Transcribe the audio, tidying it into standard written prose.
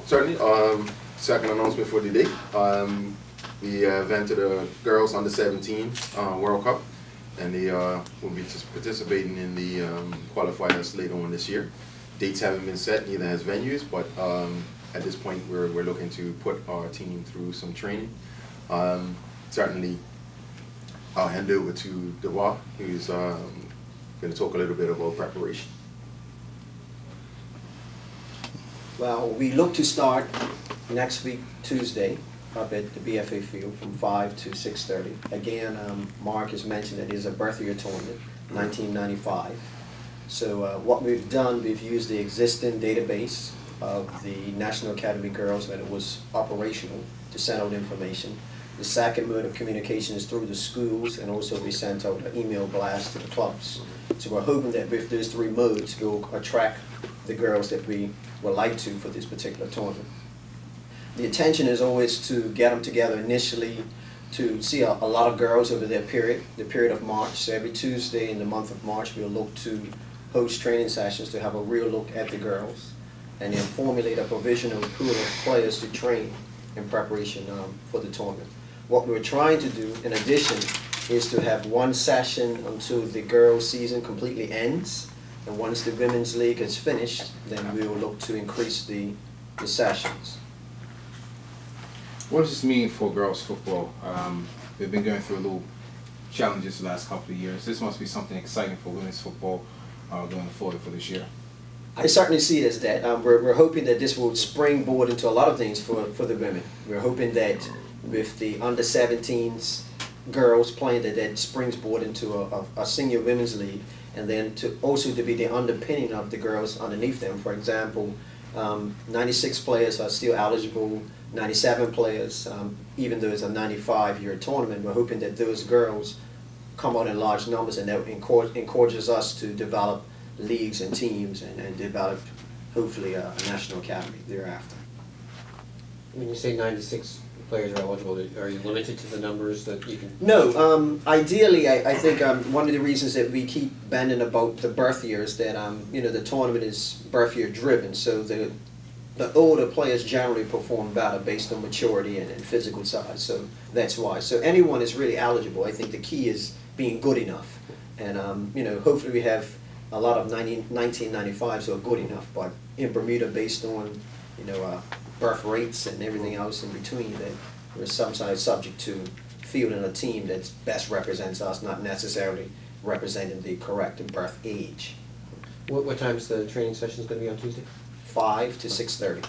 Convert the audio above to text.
Certainly. Second announcement for the day. The event of the girls under 17 World Cup, and they will be participating in the qualifiers later on this year. Dates haven't been set, neither has venues, but at this point we're looking to put our team through some training. Certainly, I'll hand over to Dewa, who's going to talk a little bit about preparation. Well, we look to start next week, Tuesday, up at the BFA field from 5 to 6:30. Again, Mark has mentioned that it is a birth year tournament, 1995. So what we've done, we've used the existing database of the National Academy girls when it was operational to send out information. The second mode of communication is through the schools, and also we sent out an email blast to the clubs. So we're hoping that with those three modes, we'll attract the girls that we would like to for this particular tournament. The intention is always to get them together initially to see a lot of girls over the period of March. So every Tuesday in the month of March, we'll look to host training sessions to have a real look at the girls, and then formulate a provisional pool of players to train in preparation for the tournament. What we're trying to do, in addition, is to have one session until the girls' season completely ends, and once the women's league is finished, then we will look to increase the sessions. What does this mean for girls football? They've been going through a little challenges the last couple of years. This must be something exciting for women's football going forward for this year. I certainly see it as that. We're hoping that this will springboard into a lot of things for the women. We're hoping that with the under-17s girls playing, that springboard into a senior women's league, and then also to be the underpinning of the girls underneath them. For example, 96 players are still eligible, 97 players, even though it's a 95-year tournament. We're hoping that those girls come out in large numbers, and that encourages us to develop leagues and teams and develop, hopefully, a national academy thereafter. When you say 96 players are eligible, are you limited to the numbers that you can? No. Ideally, I think one of the reasons that we keep banging about the birth year is that you know, the tournament is birth year driven, so the older players generally perform better based on maturity and physical size. So that's why. So anyone is really eligible. I think the key is being good enough, and you know, hopefully we have a lot of 1995s who are good enough. But in Bermuda, based on birth rates and everything else in between, that we're sometimes subject to fielding a team that best represents us, not necessarily representing the correct birth age. What time is the training session going to be on Tuesday? 5 to 6:30.